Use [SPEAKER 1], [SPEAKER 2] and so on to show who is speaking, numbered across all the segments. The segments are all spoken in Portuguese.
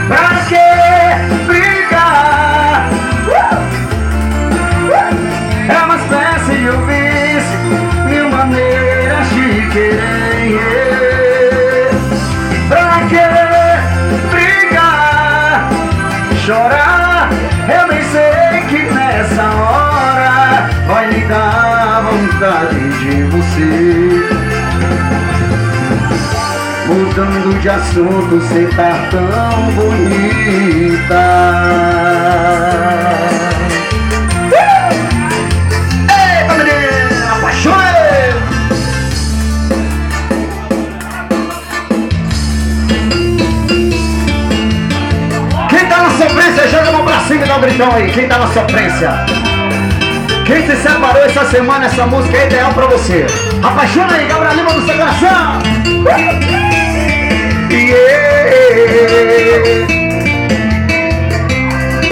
[SPEAKER 1] Pra que brigar? É uma espécie de um vício, mil maneiras de querer. Pra que brigar? Chorar? Eu nem sei que nessa hora vai me dar vontade de você. Mudando de assunto, cê tá tão bonita. Eita, menina, apaixonei! Quem tá na sofrência, joga a mão pra cima e dá um gritão aí. Quem tá na sofrência? Quem se separou essa semana, essa música é ideal pra você. Apaixona aí, Gabriel Lima do seu coração.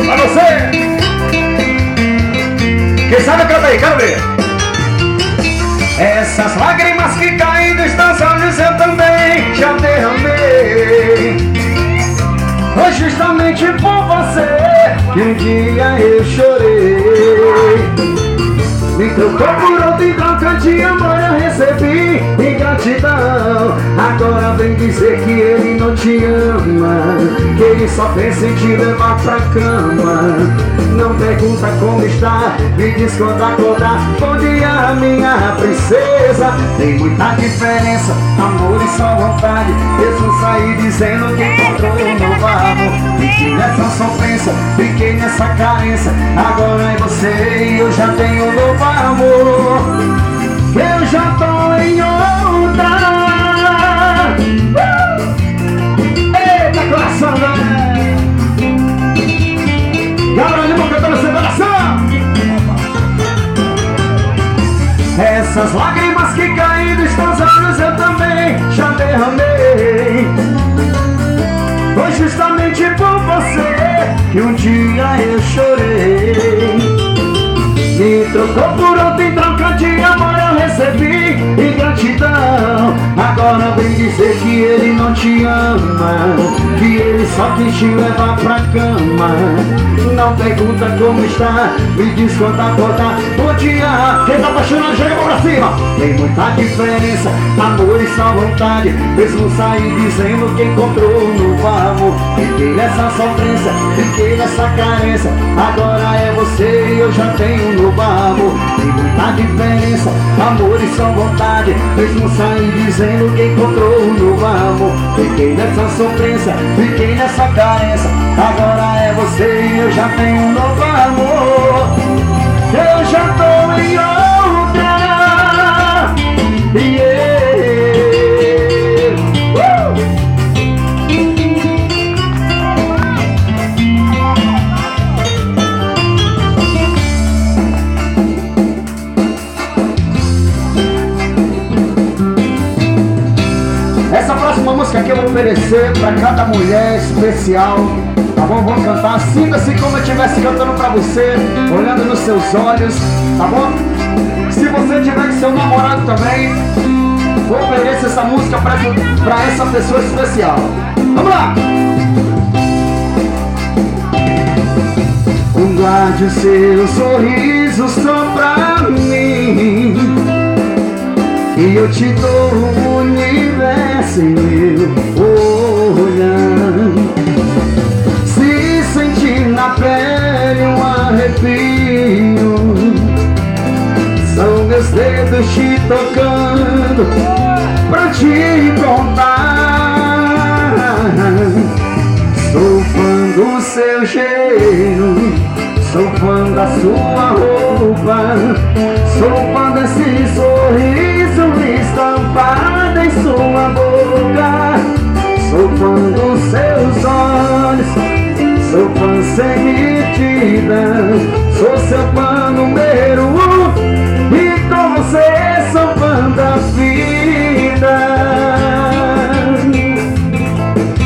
[SPEAKER 1] Pra você. Quem sabe canta aí, quero ver. Essas lágrimas que caem dos teus olhos eu também já derramei. Foi justamente por você que um dia eu chorei. Me trocou por outro em troca de amor eu recebi ingratidão. Agora vem dizer que ele não te ama, que ele só pensa em te levar pra cama. Não pergunta como está, me diz quando acordar. Bom dia, minha princesa. Tem muita diferença, amor e só vontade. Mesmo sair dizendo que encontrou um novo amor. Fiquei nessa sofrência, fiquei nessa carência. Agora é você e eu já tenho um novo amor. Eu já tô em outra. Eita, coração, né? Gabriel Lima cantando essa coração. Essas lágrimas que caem dos teus olhos eu também já derramei. Foi justamente por você que um dia eu chorei. Me trocou por outro em troca de amor eu recebi ingratidão. Agora vem dizer que ele não te ama, que ele só quis te levar pra cama. Não pergunta como está, me diz quando acordar. Bom dia, quem tá apaixonado joga a mão pra cima. Tem muita diferença, amor e só vontade. Mesmo sair dizendo que encontrou um novo amor. Fiquei nessa sofrência, fiquei nessa carência. Agora é você e eu já tenho um novo amor. Tem muita diferença, amor e só vontade. Mesmo sair dizendo que encontrou um novo amor. Fiquei nessa sofrência, fiquei nessa carência. Agora é você e eu já tenho um novo amor. Eu já tô em outra. Essa próxima música aqui eu vou oferecer pra cada mulher especial. Tá bom? Vou cantar, sinta-se como eu estivesse cantando pra você, olhando nos seus olhos, tá bom? Se você tiver com seu namorado também, vou oferecer essa música pra essa pessoa especial. Vamos lá! Guarde o seu sorriso só pra mim, e eu te dou o universo em meu olhar. Se sentir na pele um arrepio, são meus dedos te tocando pra te contar. Sou fã do seu cheiro, sou fã da sua roupa, sou fã desse sorriso estampado em sua boca. Sou fã dos seus olhos, sou fã sem medida, sou seu fã número 1 e com você sou fã da vida.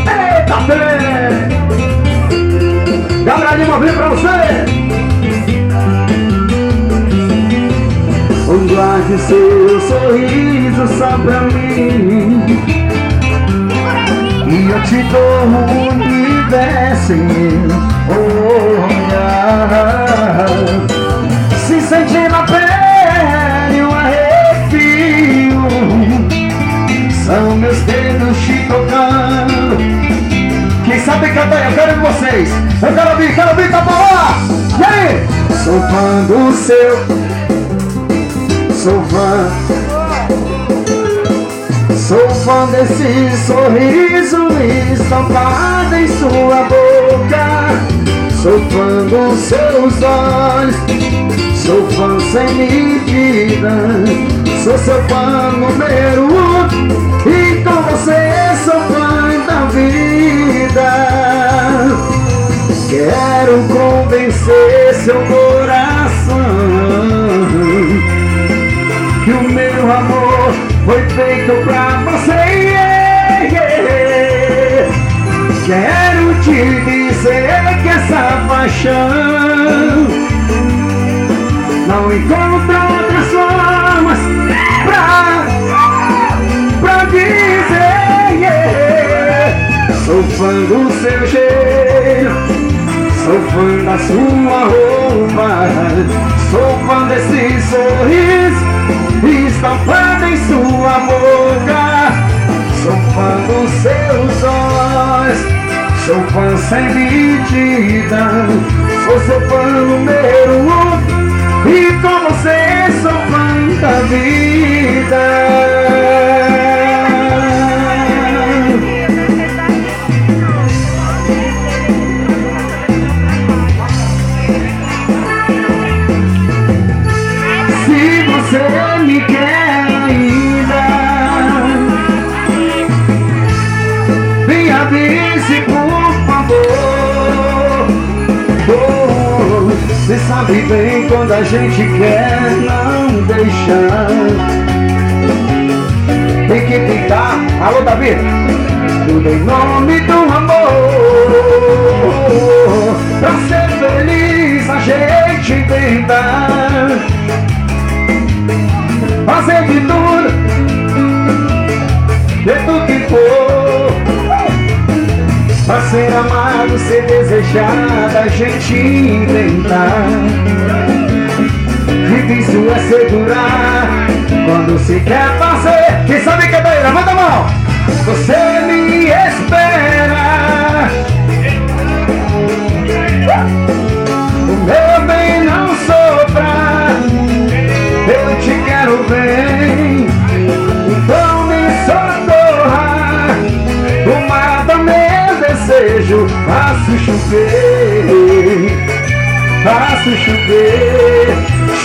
[SPEAKER 1] Eita, Fê! Gabriel Lima, vem pra você! Guarde seu sorriso só pra mim, e eu te dou o universo em meu olhar. Se sentir na pele um arrepio, são meus dedos te tocando. Quem sabe cantar, eu quero vocês. Eu quero ouvir, Capoá. E aí? Sou fã do seu, sou fã. Sou fã desse sorriso estampado em sua boca. Sou fã dos seus olhos, sou fã sem medida. Sou seu fã número 1 e com você sou fã da vida. Quero convencer seu coração que o meu amor foi feito pra você. Quero te dizer que essa paixão não encontra outras formas pra dizer. Sou fã do seu jeito, sou fã da sua roupa, sou fã desse sorriso estampado em sua boca. Sou fã dos seus olhos, sou fã sem medida. Sou seu fã número 1 e com você sou fã da vida. Se você me quer ainda, me avise por favor. Você sabe bem quando a gente quer não deixar. Tem que tentar. Alô, Davi. Tudo em nome do amor. Pra ser feliz a gente tentar fazer de tudo que for, pra ser amado, ser desejado, a gente inventar. Difícil é segurar quando se quer fazer. Quem sabe que é daí? Levanta a mão. Você me espera, o meu bem não sopra. Eu te quero bem, então me socorra. O mar do meu desejo, faço chover, faço chover,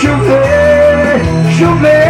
[SPEAKER 1] chover, chover.